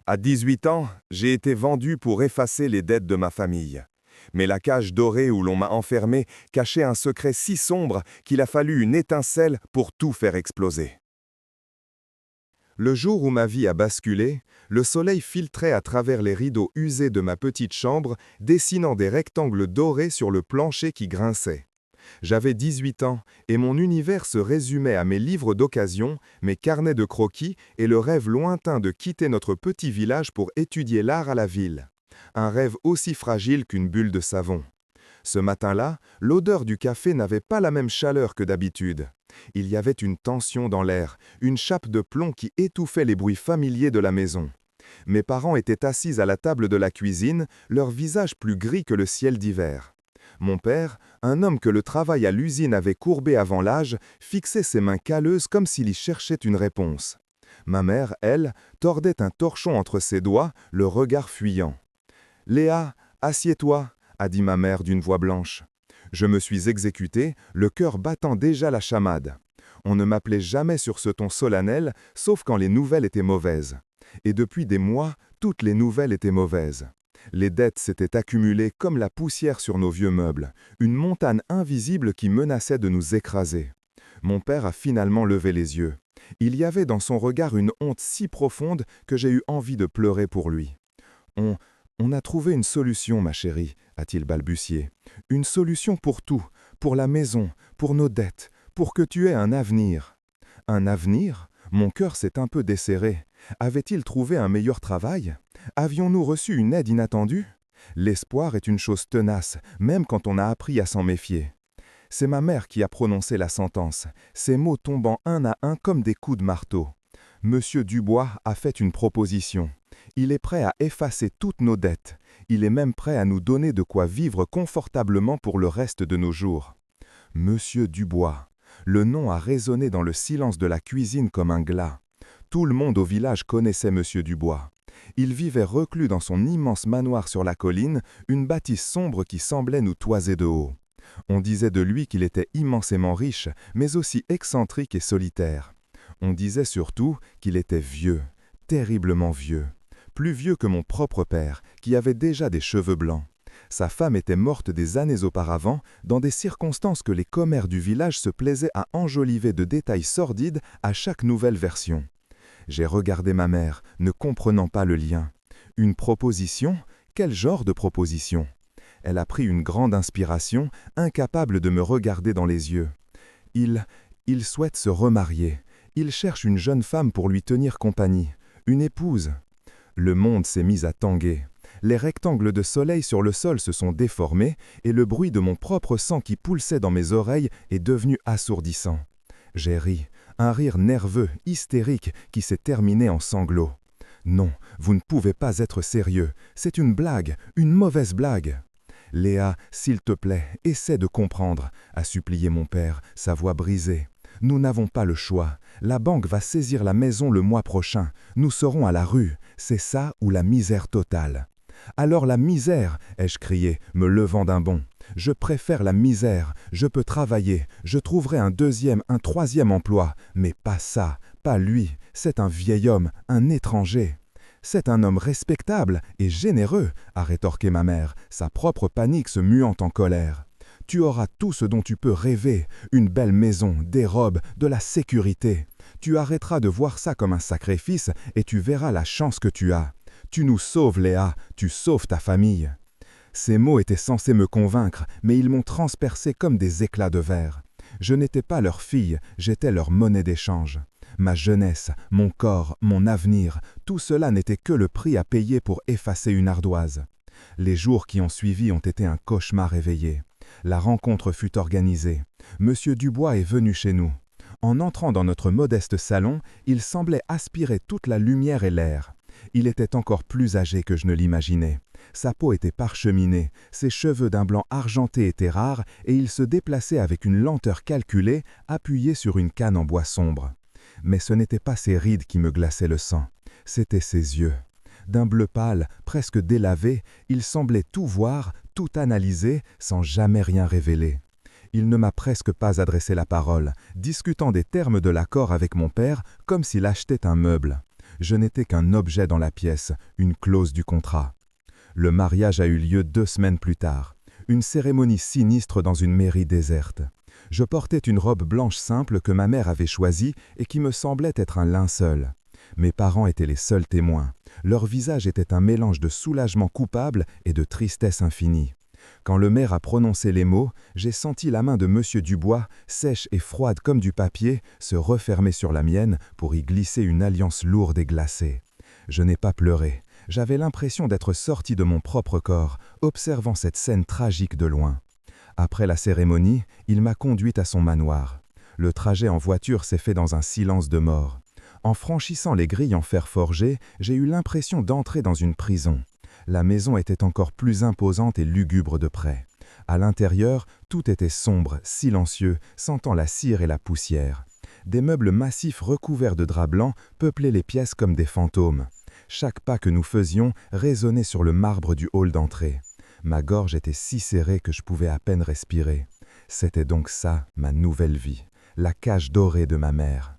À 18 ans, j'ai été vendu pour effacer les dettes de ma famille. Mais la cage dorée où l'on m'a enfermé cachait un secret si sombre qu'il a fallu une étincelle pour tout faire exploser. Le jour où ma vie a basculé, le soleil filtrait à travers les rideaux usés de ma petite chambre, dessinant des rectangles dorés sur le plancher qui grinçait. J'avais 18 ans et mon univers se résumait à mes livres d'occasion, mes carnets de croquis et le rêve lointain de quitter notre petit village pour étudier l'art à la ville. Un rêve aussi fragile qu'une bulle de savon. Ce matin-là, l'odeur du café n'avait pas la même chaleur que d'habitude. Il y avait une tension dans l'air, une chape de plomb qui étouffait les bruits familiers de la maison. Mes parents étaient assis à la table de la cuisine, leur visage plus gris que le ciel d'hiver. Mon père, un homme que le travail à l'usine avait courbé avant l'âge, fixait ses mains calleuses comme s'il y cherchait une réponse. Ma mère, elle, tordait un torchon entre ses doigts, le regard fuyant. « Léa, assieds-toi » a dit ma mère d'une voix blanche. Je me suis exécuté, le cœur battant déjà la chamade. On ne m'appelait jamais sur ce ton solennel, sauf quand les nouvelles étaient mauvaises. Et depuis des mois, toutes les nouvelles étaient mauvaises. Les dettes s'étaient accumulées comme la poussière sur nos vieux meubles, une montagne invisible qui menaçait de nous écraser. Mon père a finalement levé les yeux. Il y avait dans son regard une honte si profonde que j'ai eu envie de pleurer pour lui. On a trouvé une solution, ma chérie, a-t-il balbutié. Une solution pour tout, pour la maison, pour nos dettes, pour que tu aies un avenir. Un avenir ? Mon cœur s'est un peu desserré. Avait-il trouvé un meilleur travail? Avions-nous reçu une aide inattendue? L'espoir est une chose tenace, même quand on a appris à s'en méfier. C'est ma mère qui a prononcé la sentence, ces mots tombant un à un comme des coups de marteau. Monsieur Dubois a fait une proposition. Il est prêt à effacer toutes nos dettes. Il est même prêt à nous donner de quoi vivre confortablement pour le reste de nos jours. Monsieur Dubois. Le nom a résonné dans le silence de la cuisine comme un glas. Tout le monde au village connaissait Monsieur Dubois. Il vivait reclus dans son immense manoir sur la colline, une bâtisse sombre qui semblait nous toiser de haut. On disait de lui qu'il était immensément riche, mais aussi excentrique et solitaire. On disait surtout qu'il était vieux, terriblement vieux. Plus vieux que mon propre père, qui avait déjà des cheveux blancs. Sa femme était morte des années auparavant, dans des circonstances que les commères du village se plaisaient à enjoliver de détails sordides à chaque nouvelle version. J'ai regardé ma mère, ne comprenant pas le lien. Une proposition? Quel genre de proposition? Elle a pris une grande inspiration, incapable de me regarder dans les yeux. Il souhaite se remarier. Il cherche une jeune femme pour lui tenir compagnie. Une épouse. Le monde s'est mis à tanguer. Les rectangles de soleil sur le sol se sont déformés et le bruit de mon propre sang qui pulsait dans mes oreilles est devenu assourdissant. J'ai ri, un rire nerveux, hystérique, qui s'est terminé en sanglots. Non, vous ne pouvez pas être sérieux. C'est une blague, une mauvaise blague. Léa, s'il te plaît, essaie de comprendre, a supplié mon père, sa voix brisée. Nous n'avons pas le choix. La banque va saisir la maison le mois prochain. Nous serons à la rue. C'est ça ou la misère totale. Alors la misère, ai-je crié, me levant d'un bond. Je préfère la misère. Je peux travailler. Je trouverai un deuxième, un troisième emploi. Mais pas ça, pas lui. C'est un vieil homme, un étranger. C'est un homme respectable et généreux, a rétorqué ma mère, sa propre panique se muant en colère. Tu auras tout ce dont tu peux rêver, une belle maison, des robes, de la sécurité. Tu arrêteras de voir ça comme un sacrifice et tu verras la chance que tu as. Tu nous sauves, Léa, tu sauves ta famille. Ces mots étaient censés me convaincre, mais ils m'ont transpercé comme des éclats de verre. Je n'étais pas leur fille, j'étais leur monnaie d'échange. Ma jeunesse, mon corps, mon avenir, tout cela n'était que le prix à payer pour effacer une ardoise. Les jours qui ont suivi ont été un cauchemar éveillé. La rencontre fut organisée. Monsieur Dubois est venu chez nous. En entrant dans notre modeste salon, il semblait aspirer toute la lumière et l'air. Il était encore plus âgé que je ne l'imaginais. Sa peau était parcheminée, ses cheveux d'un blanc argenté étaient rares et il se déplaçait avec une lenteur calculée, appuyé sur une canne en bois sombre. Mais ce n'étaient pas ses rides qui me glaçaient le sang, c'étaient ses yeux. D'un bleu pâle, presque délavé, il semblait tout voir, tout analyser, sans jamais rien révéler. Il ne m'a presque pas adressé la parole, discutant des termes de l'accord avec mon père comme s'il achetait un meuble. Je n'étais qu'un objet dans la pièce, une clause du contrat. Le mariage a eu lieu 2 semaines plus tard. Une cérémonie sinistre dans une mairie déserte. Je portais une robe blanche simple que ma mère avait choisie et qui me semblait être un linceul. Mes parents étaient les seuls témoins. Leur visage était un mélange de soulagement coupable et de tristesse infinie. Quand le maire a prononcé les mots, j'ai senti la main de Monsieur Dubois, sèche et froide comme du papier, se refermer sur la mienne pour y glisser une alliance lourde et glacée. Je n'ai pas pleuré. J'avais l'impression d'être sorti de mon propre corps, observant cette scène tragique de loin. Après la cérémonie, il m'a conduite à son manoir. Le trajet en voiture s'est fait dans un silence de mort. En franchissant les grilles en fer forgé, j'ai eu l'impression d'entrer dans une prison. La maison était encore plus imposante et lugubre de près. À l'intérieur, tout était sombre, silencieux, sentant la cire et la poussière. Des meubles massifs recouverts de draps blancs peuplaient les pièces comme des fantômes. Chaque pas que nous faisions résonnait sur le marbre du hall d'entrée. Ma gorge était si serrée que je pouvais à peine respirer. C'était donc ça, ma nouvelle vie, la cage dorée de ma mère.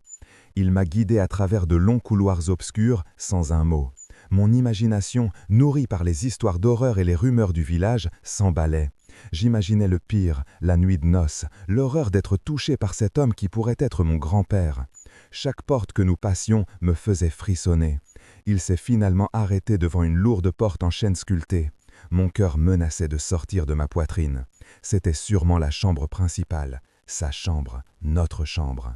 Il m'a guidé à travers de longs couloirs obscurs, sans un mot. Mon imagination, nourrie par les histoires d'horreur et les rumeurs du village, s'emballait. J'imaginais le pire, la nuit de noces, l'horreur d'être touché par cet homme qui pourrait être mon grand-père. Chaque porte que nous passions me faisait frissonner. Il s'est finalement arrêté devant une lourde porte en chêne sculpté. Mon cœur menaçait de sortir de ma poitrine. C'était sûrement la chambre principale, sa chambre, notre chambre.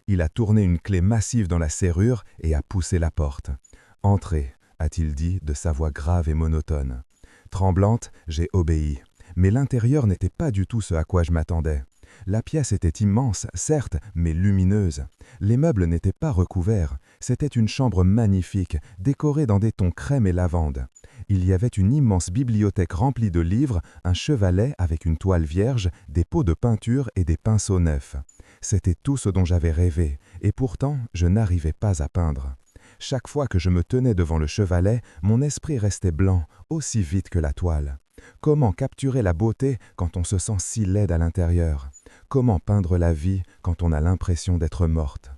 Il a tourné une clé massive dans la serrure et a poussé la porte. « Entrez », a-t-il dit de sa voix grave et monotone. Tremblante, j'ai obéi. Mais l'intérieur n'était pas du tout ce à quoi je m'attendais. La pièce était immense, certes, mais lumineuse. Les meubles n'étaient pas recouverts. C'était une chambre magnifique, décorée dans des tons crème et lavande. Il y avait une immense bibliothèque remplie de livres, un chevalet avec une toile vierge, des pots de peinture et des pinceaux neufs. C'était tout ce dont j'avais rêvé, et pourtant je n'arrivais pas à peindre. Chaque fois que je me tenais devant le chevalet, mon esprit restait blanc, aussi vite que la toile. Comment capturer la beauté quand on se sent si laide à l'intérieur? Comment peindre la vie quand on a l'impression d'être morte?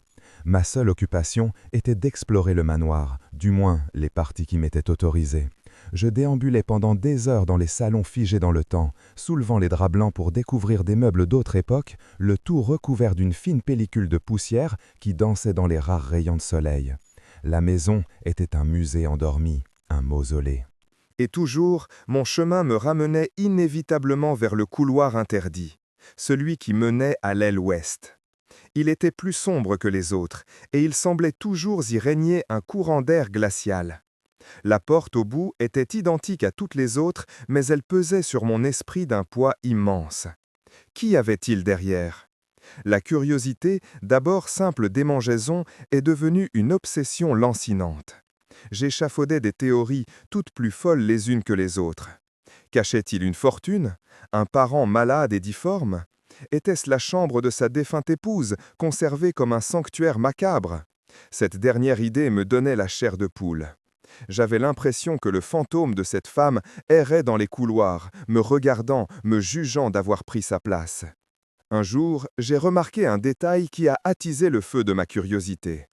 Ma seule occupation était d'explorer le manoir, du moins les parties qui m'étaient autorisées. Je déambulais pendant des heures dans les salons figés dans le temps, soulevant les draps blancs pour découvrir des meubles d'autre époque, le tout recouvert d'une fine pellicule de poussière qui dansait dans les rares rayons de soleil. La maison était un musée endormi, un mausolée. Et toujours, mon chemin me ramenait inévitablement vers le couloir interdit, celui qui menait à l'aile ouest. Il était plus sombre que les autres, et il semblait toujours y régner un courant d'air glacial. La porte au bout était identique à toutes les autres, mais elle pesait sur mon esprit d'un poids immense. Qu'y avait-il derrière? La curiosité, d'abord simple démangeaison, est devenue une obsession lancinante. J'échafaudais des théories toutes plus folles les unes que les autres. Cachait-il une fortune? Un parent malade et difforme? Était-ce la chambre de sa défunte épouse, conservée comme un sanctuaire macabre? Cette dernière idée me donnait la chair de poule. J'avais l'impression que le fantôme de cette femme errait dans les couloirs, me regardant, me jugeant d'avoir pris sa place. Un jour, j'ai remarqué un détail qui a attisé le feu de ma curiosité.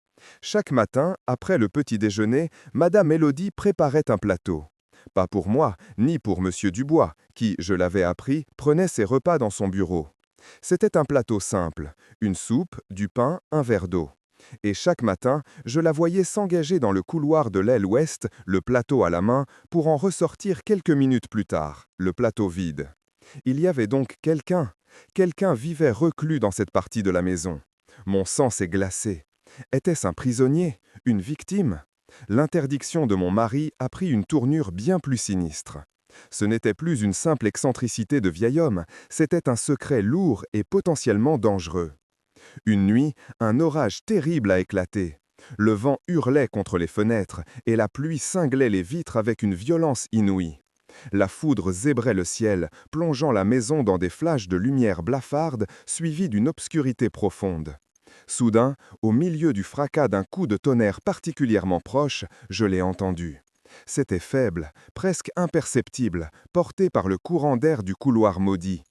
Chaque matin, après le petit déjeuner, Madame Élodie préparait un plateau. Pas pour moi, ni pour Monsieur Dubois, qui, je l'avais appris, prenait ses repas dans son bureau. C'était un plateau simple, une soupe, du pain, un verre d'eau. Et chaque matin, je la voyais s'engager dans le couloir de l'aile ouest, le plateau à la main, pour en ressortir quelques minutes plus tard, le plateau vide. Il y avait donc quelqu'un. Quelqu'un vivait reclus dans cette partie de la maison. Mon sang s'est glacé. Était-ce un prisonnier? Une victime? L'interdiction de mon mari a pris une tournure bien plus sinistre. Ce n'était plus une simple excentricité de vieil homme, c'était un secret lourd et potentiellement dangereux. Une nuit, un orage terrible a éclaté. Le vent hurlait contre les fenêtres et la pluie cinglait les vitres avec une violence inouïe. La foudre zébrait le ciel, plongeant la maison dans des flashs de lumière blafarde suivis d'une obscurité profonde. Soudain, au milieu du fracas d'un coup de tonnerre particulièrement proche, je l'ai entendu. C'était faible, presque imperceptible, porté par le courant d'air du couloir maudit.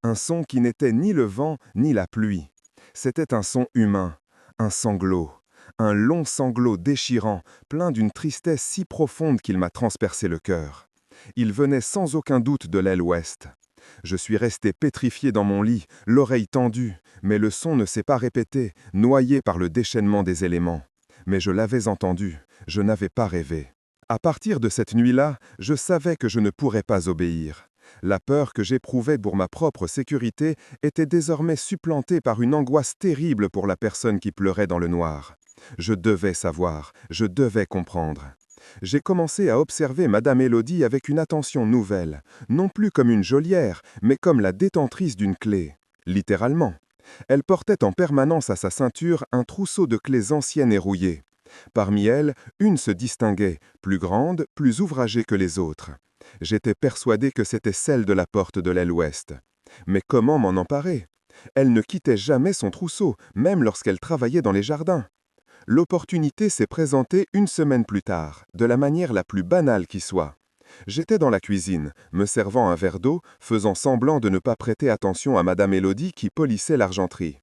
Un son qui n'était ni le vent ni la pluie. C'était un son humain, un sanglot, Un long sanglot déchirant, plein d'une tristesse si profonde qu'il m'a transpercé le cœur. Il venait sans aucun doute de l'aile ouest. Je suis resté pétrifié dans mon lit, l'oreille tendue, mais le son ne s'est pas répété, noyé par le déchaînement des éléments. Mais je l'avais entendu, je n'avais pas rêvé. À partir de cette nuit-là, je savais que je ne pourrais pas obéir. La peur que j'éprouvais pour ma propre sécurité était désormais supplantée par une angoisse terrible pour la personne qui pleurait dans le noir. Je devais savoir, je devais comprendre. J'ai commencé à observer Madame Élodie avec une attention nouvelle, non plus comme une geôlière, mais comme la détentrice d'une clé. Littéralement. Elle portait en permanence à sa ceinture un trousseau de clés anciennes et rouillées. Parmi elles, une se distinguait, plus grande, plus ouvragée que les autres. J'étais persuadé que c'était celle de la porte de l'aile ouest. Mais comment m'en emparer? Elle ne quittait jamais son trousseau, même lorsqu'elle travaillait dans les jardins. L'opportunité s'est présentée une semaine plus tard, de la manière la plus banale qui soit. J'étais dans la cuisine, me servant un verre d'eau, faisant semblant de ne pas prêter attention à Madame Élodie qui polissait l'argenterie.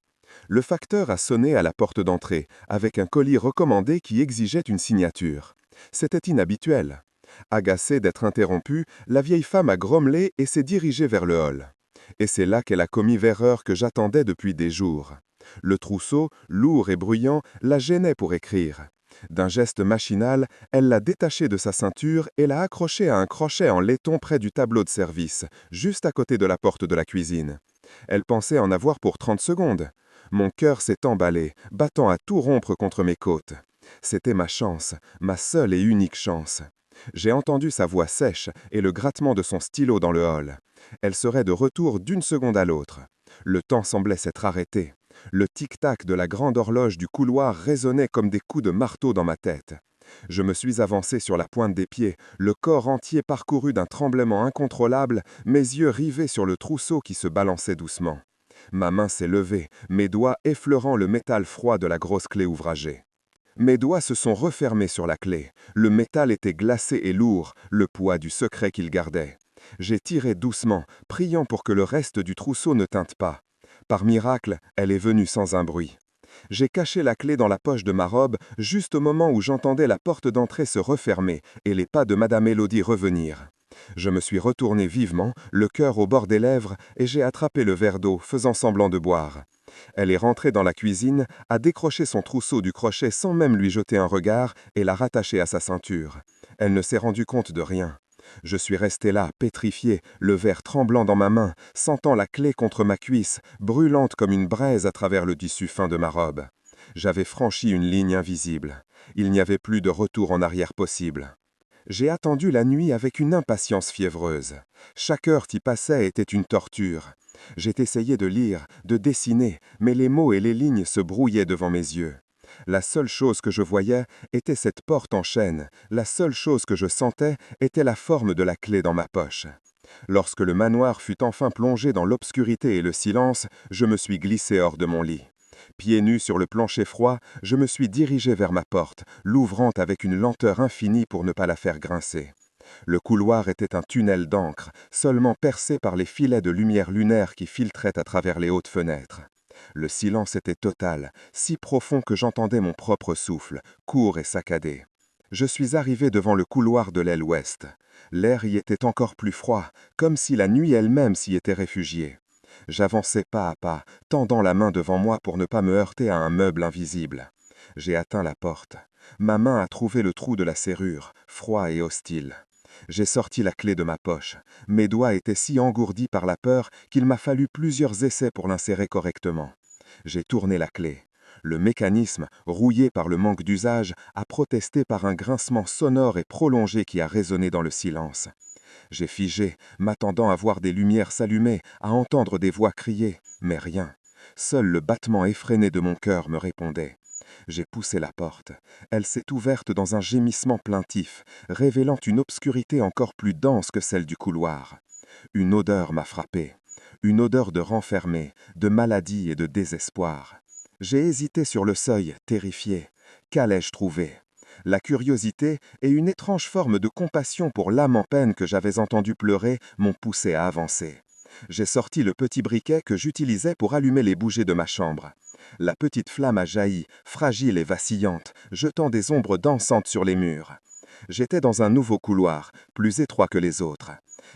Le facteur a sonné à la porte d'entrée, avec un colis recommandé qui exigeait une signature. C'était inhabituel. Agacée d'être interrompue, la vieille femme a grommelé et s'est dirigée vers le hall. Et c'est là qu'elle a commis l'erreur que j'attendais depuis des jours. Le trousseau, lourd et bruyant, la gênait pour écrire. D'un geste machinal, elle l'a détaché de sa ceinture et l'a accroché à un crochet en laiton près du tableau de service, juste à côté de la porte de la cuisine. Elle pensait en avoir pour 30 secondes. Mon cœur s'est emballé, battant à tout rompre contre mes côtes. C'était ma chance, ma seule et unique chance. J'ai entendu sa voix sèche et le grattement de son stylo dans le hall. Elle serait de retour d'une seconde à l'autre. Le temps semblait s'être arrêté. Le tic-tac de la grande horloge du couloir résonnait comme des coups de marteau dans ma tête. Je me suis avancé sur la pointe des pieds, le corps entier parcouru d'un tremblement incontrôlable, mes yeux rivés sur le trousseau qui se balançait doucement. Ma main s'est levée, mes doigts effleurant le métal froid de la grosse clé ouvragée. Mes doigts se sont refermés sur la clé. Le métal était glacé et lourd, le poids du secret qu'il gardait. J'ai tiré doucement, priant pour que le reste du trousseau ne tinte pas. Par miracle, elle est venue sans un bruit. J'ai caché la clé dans la poche de ma robe, juste au moment où j'entendais la porte d'entrée se refermer et les pas de Madame Élodie revenir. Je me suis retourné vivement, le cœur au bord des lèvres, et j'ai attrapé le verre d'eau, faisant semblant de boire. Elle est rentrée dans la cuisine, a décroché son trousseau du crochet sans même lui jeter un regard et l'a rattaché à sa ceinture. Elle ne s'est rendue compte de rien. Je suis resté là, pétrifié, le verre tremblant dans ma main, sentant la clé contre ma cuisse, brûlante comme une braise à travers le tissu fin de ma robe. J'avais franchi une ligne invisible. Il n'y avait plus de retour en arrière possible. J'ai attendu la nuit avec une impatience fiévreuse. Chaque heure qui passait était une torture. J'ai essayé de lire, de dessiner, mais les mots et les lignes se brouillaient devant mes yeux. La seule chose que je voyais était cette porte en chêne. La seule chose que je sentais était la forme de la clé dans ma poche. Lorsque le manoir fut enfin plongé dans l'obscurité et le silence, je me suis glissé hors de mon lit. Pieds nus sur le plancher froid, je me suis dirigé vers ma porte, l'ouvrant avec une lenteur infinie pour ne pas la faire grincer. Le couloir était un tunnel d'encre, seulement percé par les filets de lumière lunaire qui filtraient à travers les hautes fenêtres. Le silence était total, si profond que j'entendais mon propre souffle, court et saccadé. Je suis arrivé devant le couloir de l'aile ouest. L'air y était encore plus froid, comme si la nuit elle-même s'y était réfugiée. J'avançais pas à pas, tendant la main devant moi pour ne pas me heurter à un meuble invisible. J'ai atteint la porte. Ma main a trouvé le trou de la serrure, froid et hostile. J'ai sorti la clé de ma poche. Mes doigts étaient si engourdis par la peur qu'il m'a fallu plusieurs essais pour l'insérer correctement. J'ai tourné la clé. Le mécanisme, rouillé par le manque d'usage, a protesté par un grincement sonore et prolongé qui a résonné dans le silence. J'ai figé, m'attendant à voir des lumières s'allumer, à entendre des voix crier, mais rien. Seul le battement effréné de mon cœur me répondait. J'ai poussé la porte. Elle s'est ouverte dans un gémissement plaintif, révélant une obscurité encore plus dense que celle du couloir. Une odeur m'a frappé. Une odeur de renfermé, de maladie et de désespoir. J'ai hésité sur le seuil, terrifié. Qu'allais-je trouver ? La curiosité et une étrange forme de compassion pour l'âme en peine que j'avais entendu pleurer m'ont poussé à avancer. J'ai sorti le petit briquet que j'utilisais pour allumer les bougies de ma chambre. La petite flamme a jailli, fragile et vacillante, jetant des ombres dansantes sur les murs. J'étais dans un nouveau couloir, plus étroit que les autres.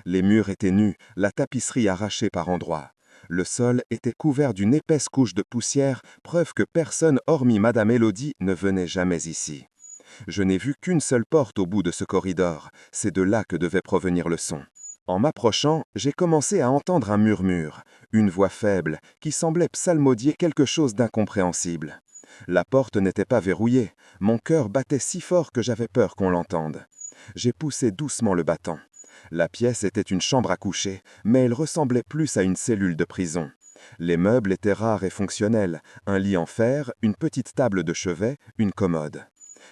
Les murs étaient nus, la tapisserie arrachée par endroits. Le sol était couvert d'une épaisse couche de poussière, preuve que personne hormis Madame Élodie ne venait jamais ici. Je n'ai vu qu'une seule porte au bout de ce corridor, c'est de là que devait provenir le son. En m'approchant, j'ai commencé à entendre un murmure, une voix faible, qui semblait psalmodier quelque chose d'incompréhensible. La porte n'était pas verrouillée, mon cœur battait si fort que j'avais peur qu'on l'entende. J'ai poussé doucement le battant. La pièce était une chambre à coucher, mais elle ressemblait plus à une cellule de prison. Les meubles étaient rares et fonctionnels, un lit en fer, une petite table de chevet, une commode.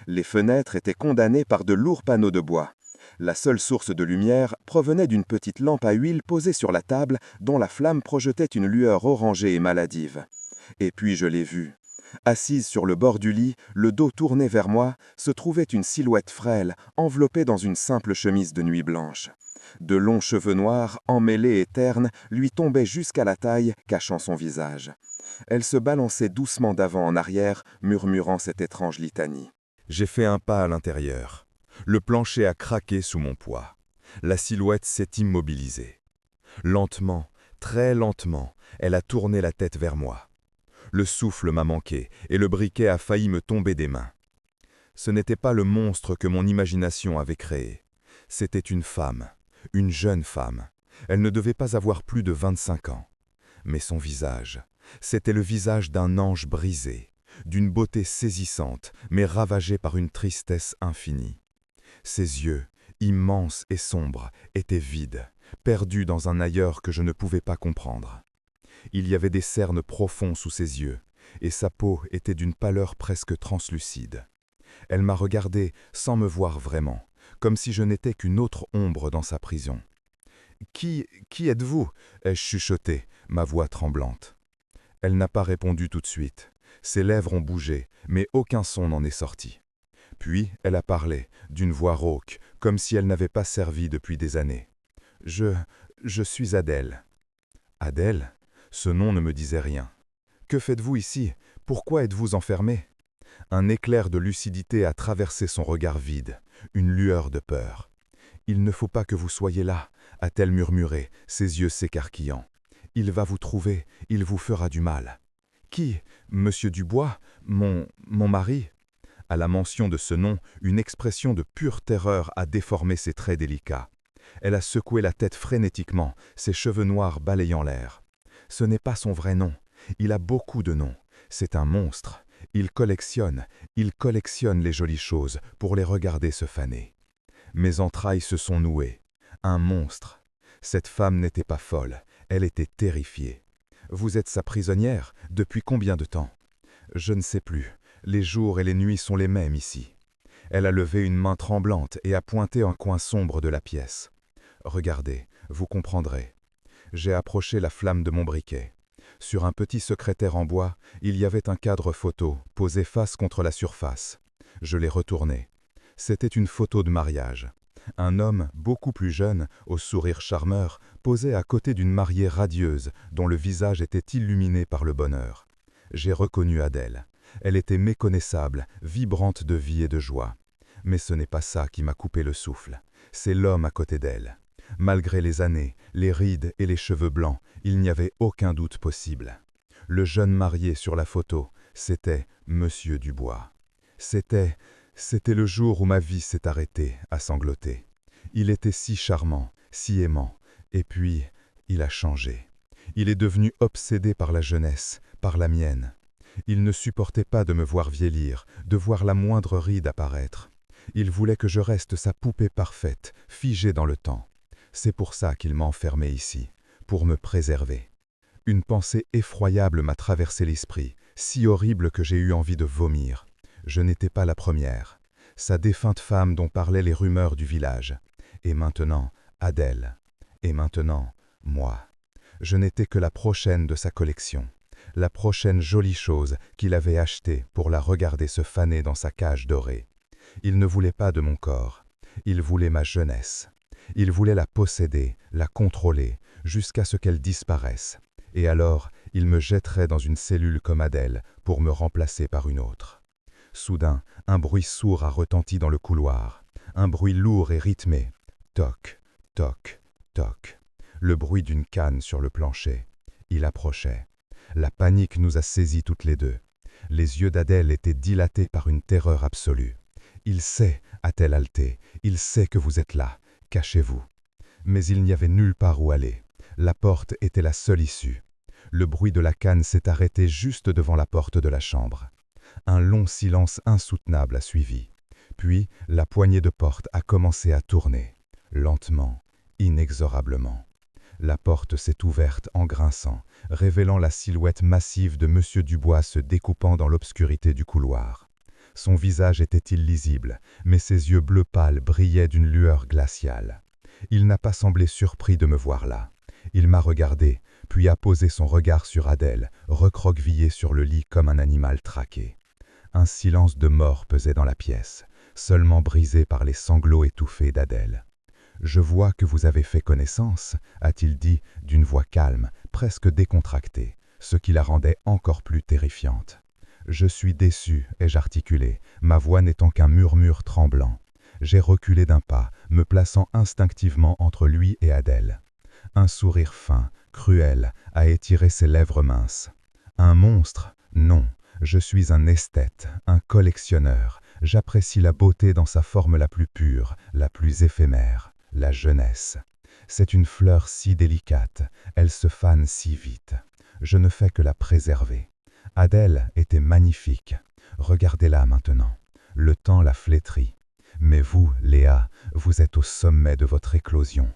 Les fenêtres étaient condamnées par de lourds panneaux de bois. La seule source de lumière provenait d'une petite lampe à huile posée sur la table dont la flamme projetait une lueur orangée et maladive. Et puis je l'ai vue. Assise sur le bord du lit, le dos tourné vers moi, se trouvait une silhouette frêle, enveloppée dans une simple chemise de nuit blanche. De longs cheveux noirs, emmêlés et ternes, lui tombaient jusqu'à la taille, cachant son visage. Elle se balançait doucement d'avant en arrière, murmurant cette étrange litanie. J'ai fait un pas à l'intérieur. Le plancher a craqué sous mon poids. La silhouette s'est immobilisée. Lentement, très lentement, elle a tourné la tête vers moi. Le souffle m'a manqué et le briquet a failli me tomber des mains. Ce n'était pas le monstre que mon imagination avait créé. C'était une femme, une jeune femme. Elle ne devait pas avoir plus de 25 ans. Mais son visage, c'était le visage d'un ange brisé, d'une beauté saisissante, mais ravagée par une tristesse infinie. Ses yeux, immenses et sombres, étaient vides, perdus dans un ailleurs que je ne pouvais pas comprendre. Il y avait des cernes profonds sous ses yeux, et sa peau était d'une pâleur presque translucide. Elle m'a regardé sans me voir vraiment, comme si je n'étais qu'une autre ombre dans sa prison. « Qui êtes-vous » ai-je chuchoté, ma voix tremblante. Elle n'a pas répondu tout de suite. Ses lèvres ont bougé, mais aucun son n'en est sorti. Puis elle a parlé, d'une voix rauque, comme si elle n'avait pas servi depuis des années. « Je suis Adèle. » Adèle ? Ce nom ne me disait rien. « Que faites-vous ici? Pourquoi êtes-vous enfermée ?» Un éclair de lucidité a traversé son regard vide, une lueur de peur. « Il ne faut pas que vous soyez là » a-t-elle murmuré, ses yeux s'écarquillant. « Il va vous trouver, il vous fera du mal. »« Qui? Monsieur Dubois? Mon mari ?» À la mention de ce nom, une expression de pure terreur a déformé ses traits délicats. Elle a secoué la tête frénétiquement, ses cheveux noirs balayant l'air. Ce n'est pas son vrai nom. Il a beaucoup de noms. C'est un monstre. Il collectionne les jolies choses pour les regarder se faner. Mes entrailles se sont nouées. Un monstre. Cette femme n'était pas folle. Elle était terrifiée. Vous êtes sa prisonnière? Depuis combien de temps? Je ne sais plus. Les jours et les nuits sont les mêmes ici. Elle a levé une main tremblante et a pointé un coin sombre de la pièce. Regardez, vous comprendrez. J'ai approché la flamme de mon briquet. Sur un petit secrétaire en bois, il y avait un cadre photo, posé face contre la surface. Je l'ai retourné. C'était une photo de mariage. Un homme, beaucoup plus jeune, au sourire charmeur, posait à côté d'une mariée radieuse, dont le visage était illuminé par le bonheur. J'ai reconnu Adèle. Elle était méconnaissable, vibrante de vie et de joie. Mais ce n'est pas ça qui m'a coupé le souffle. C'est l'homme à côté d'elle. Malgré les années, les rides et les cheveux blancs, il n'y avait aucun doute possible. Le jeune marié sur la photo, c'était Monsieur Dubois. C'était le jour où ma vie s'est arrêtée, à sangloter. Il était si charmant, si aimant, et puis il a changé. Il est devenu obsédé par la jeunesse, par la mienne. Il ne supportait pas de me voir vieillir, de voir la moindre ride apparaître. Il voulait que je reste sa poupée parfaite, figée dans le temps. C'est pour ça qu'il m'a enfermé ici, pour me préserver. Une pensée effroyable m'a traversé l'esprit, si horrible que j'ai eu envie de vomir. Je n'étais pas la première. Sa défunte femme dont parlaient les rumeurs du village. Et maintenant, Adèle. Et maintenant, moi. Je n'étais que la prochaine de sa collection. La prochaine jolie chose qu'il avait achetée pour la regarder se faner dans sa cage dorée. Il ne voulait pas de mon corps. Il voulait ma jeunesse. Il voulait la posséder, la contrôler, jusqu'à ce qu'elle disparaisse. Et alors, il me jetterait dans une cellule comme Adèle pour me remplacer par une autre. Soudain, un bruit sourd a retenti dans le couloir. Un bruit lourd et rythmé. Toc, toc, toc. Le bruit d'une canne sur le plancher. Il approchait. La panique nous a saisis toutes les deux. Les yeux d'Adèle étaient dilatés par une terreur absolue. « Il sait » a-t-elle haleté, « il sait que vous êtes là. Cachez-vous. » Mais il n'y avait nulle part où aller. La porte était la seule issue. Le bruit de la canne s'est arrêté juste devant la porte de la chambre. Un long silence insoutenable a suivi. Puis, la poignée de porte a commencé à tourner, lentement, inexorablement. La porte s'est ouverte en grinçant, révélant la silhouette massive de M. Dubois se découpant dans l'obscurité du couloir. Son visage était illisible, mais ses yeux bleu pâle brillaient d'une lueur glaciale. Il n'a pas semblé surpris de me voir là. Il m'a regardé, puis a posé son regard sur Adèle, recroquevillée sur le lit comme un animal traqué. Un silence de mort pesait dans la pièce, seulement brisé par les sanglots étouffés d'Adèle. « Je vois que vous avez fait connaissance », a-t-il dit d'une voix calme, presque décontractée, ce qui la rendait encore plus terrifiante. « Je suis déçu », ai-je articulé, ma voix n'étant qu'un murmure tremblant. J'ai reculé d'un pas, me plaçant instinctivement entre lui et Adèle. Un sourire fin, cruel, a étiré ses lèvres minces. « Un monstre ? Non, je suis un esthète, un collectionneur. J'apprécie la beauté dans sa forme la plus pure, la plus éphémère, la jeunesse. C'est une fleur si délicate, elle se fane si vite. Je ne fais que la préserver. Adèle était magnifique. Regardez-la maintenant. Le temps l'a flétrie. Mais vous, Léa, vous êtes au sommet de votre éclosion. »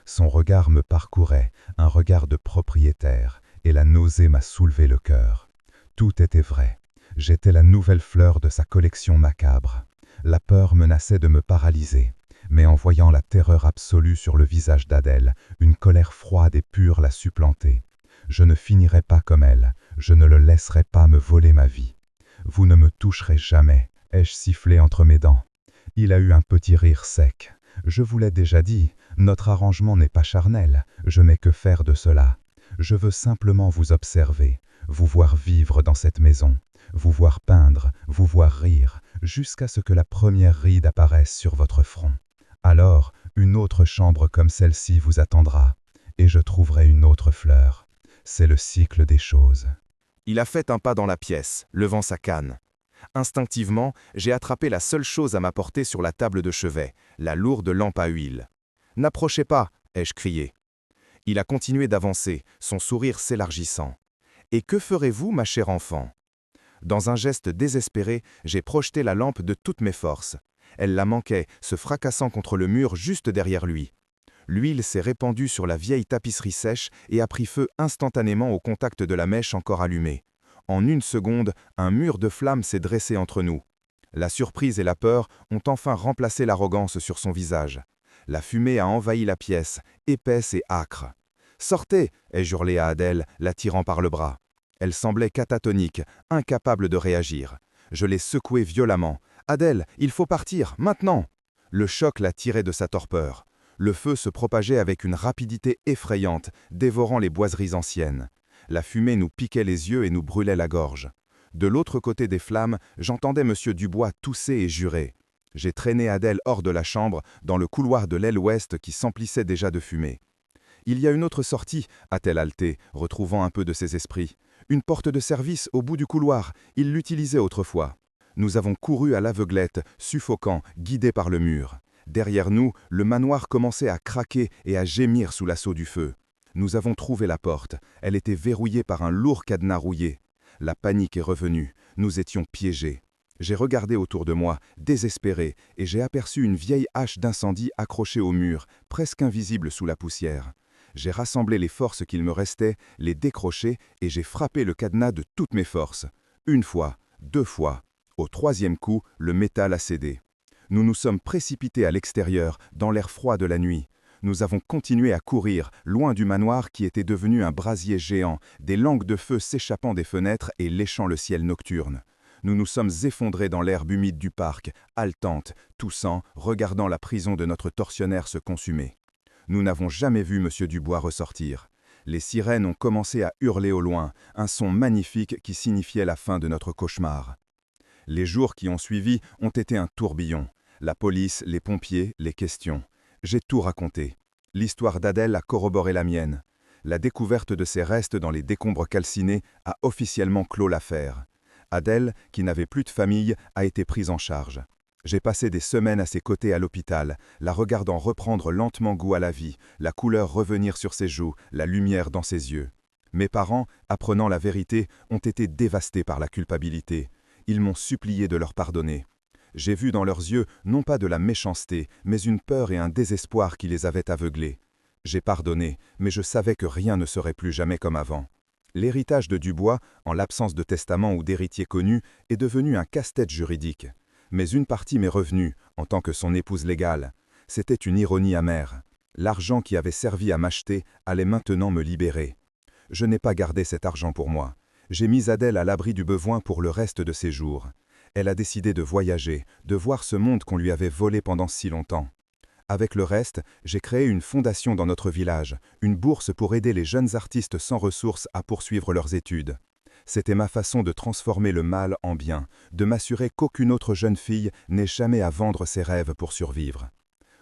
Son regard me parcourait, un regard de propriétaire, et la nausée m'a soulevé le cœur. Tout était vrai. J'étais la nouvelle fleur de sa collection macabre. La peur menaçait de me paralyser, mais en voyant la terreur absolue sur le visage d'Adèle, une colère froide et pure l'a supplantée. Je ne finirai pas comme elle, je ne le laisserai pas me voler ma vie. Vous ne me toucherez jamais, ai-je sifflé entre mes dents. Il a eu un petit rire sec. Je vous l'ai déjà dit, notre arrangement n'est pas charnel, je n'ai que faire de cela. Je veux simplement vous observer, vous voir vivre dans cette maison, vous voir peindre, vous voir rire, jusqu'à ce que la première ride apparaisse sur votre front. Alors, une autre chambre comme celle-ci vous attendra, et je trouverai une autre fleur. C'est le cycle des choses. » Il a fait un pas dans la pièce, levant sa canne. Instinctivement, j'ai attrapé la seule chose à ma portée sur la table de chevet, la lourde lampe à huile. « N'approchez pas !» ai-je crié. Il a continué d'avancer, son sourire s'élargissant. « Et que ferez-vous, ma chère enfant ?» Dans un geste désespéré, j'ai projeté la lampe de toutes mes forces. Elle la manquait, se fracassant contre le mur juste derrière lui. L'huile s'est répandue sur la vieille tapisserie sèche et a pris feu instantanément au contact de la mèche encore allumée. En une seconde, un mur de flammes s'est dressé entre nous. La surprise et la peur ont enfin remplacé l'arrogance sur son visage. La fumée a envahi la pièce, épaisse et âcre. « Sortez !» ai-je hurlé à Adèle, la tirant par le bras. Elle semblait catatonique, incapable de réagir. Je l'ai secouée violemment. « Adèle, il faut partir, maintenant !» Le choc l'a tirée de sa torpeur. Le feu se propageait avec une rapidité effrayante, dévorant les boiseries anciennes. La fumée nous piquait les yeux et nous brûlait la gorge. De l'autre côté des flammes, j'entendais M. Dubois tousser et jurer. J'ai traîné Adèle hors de la chambre, dans le couloir de l'aile ouest qui s'emplissait déjà de fumée. « Il y a une autre sortie » a-t-elle haleté, retrouvant un peu de ses esprits. « Une porte de service au bout du couloir, il l'utilisait autrefois. » Nous avons couru à l'aveuglette, suffocants, guidés par le mur. Derrière nous, le manoir commençait à craquer et à gémir sous l'assaut du feu. Nous avons trouvé la porte. Elle était verrouillée par un lourd cadenas rouillé. La panique est revenue. Nous étions piégés. J'ai regardé autour de moi, désespéré, et j'ai aperçu une vieille hache d'incendie accrochée au mur, presque invisible sous la poussière. J'ai rassemblé les forces qu'il me restait, les décroché, et j'ai frappé le cadenas de toutes mes forces. Une fois, deux fois. Au troisième coup, le métal a cédé. Nous nous sommes précipités à l'extérieur, dans l'air froid de la nuit. Nous avons continué à courir, loin du manoir qui était devenu un brasier géant, des langues de feu s'échappant des fenêtres et léchant le ciel nocturne. Nous nous sommes effondrés dans l'herbe humide du parc, haletantes, toussant, regardant la prison de notre tortionnaire se consumer. Nous n'avons jamais vu M. Dubois ressortir. Les sirènes ont commencé à hurler au loin, un son magnifique qui signifiait la fin de notre cauchemar. Les jours qui ont suivi ont été un tourbillon. La police, les pompiers, les questions. J'ai tout raconté. L'histoire d'Adèle a corroboré la mienne. La découverte de ses restes dans les décombres calcinés a officiellement clos l'affaire. Adèle, qui n'avait plus de famille, a été prise en charge. J'ai passé des semaines à ses côtés à l'hôpital, la regardant reprendre lentement goût à la vie, la couleur revenir sur ses joues, la lumière dans ses yeux. Mes parents, apprenant la vérité, ont été dévastés par la culpabilité. Ils m'ont supplié de leur pardonner. J'ai vu dans leurs yeux non pas de la méchanceté, mais une peur et un désespoir qui les avaient aveuglés. J'ai pardonné, mais je savais que rien ne serait plus jamais comme avant. L'héritage de Dubois, en l'absence de testament ou d'héritier connu, est devenu un casse-tête juridique. Mais une partie m'est revenue, en tant que son épouse légale. C'était une ironie amère. L'argent qui avait servi à m'acheter allait maintenant me libérer. Je n'ai pas gardé cet argent pour moi. J'ai mis Adèle à l'abri du besoin pour le reste de ses jours. Elle a décidé de voyager, de voir ce monde qu'on lui avait volé pendant si longtemps. Avec le reste, j'ai créé une fondation dans notre village, une bourse pour aider les jeunes artistes sans ressources à poursuivre leurs études. C'était ma façon de transformer le mal en bien, de m'assurer qu'aucune autre jeune fille n'ait jamais à vendre ses rêves pour survivre.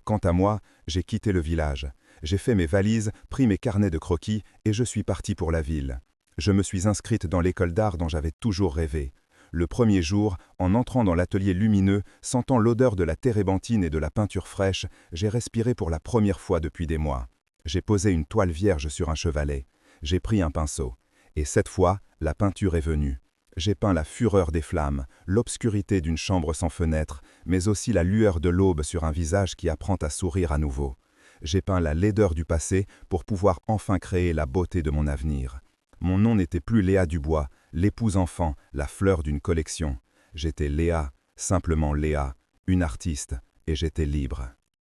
Quant à moi, j'ai quitté le village. J'ai fait mes valises, pris mes carnets de croquis et je suis parti pour la ville. Je me suis inscrite dans l'école d'art dont j'avais toujours rêvé. Le premier jour, en entrant dans l'atelier lumineux, sentant l'odeur de la térébenthine et de la peinture fraîche, j'ai respiré pour la première fois depuis des mois. J'ai posé une toile vierge sur un chevalet. J'ai pris un pinceau. Et cette fois, la peinture est venue. J'ai peint la fureur des flammes, l'obscurité d'une chambre sans fenêtre, mais aussi la lueur de l'aube sur un visage qui apprend à sourire à nouveau. J'ai peint la laideur du passé pour pouvoir enfin créer la beauté de mon avenir. Mon nom n'était plus Léa Dubois, l'épouse enfant, la fleur d'une collection. J'étais Léa, simplement Léa, une artiste, et j'étais libre.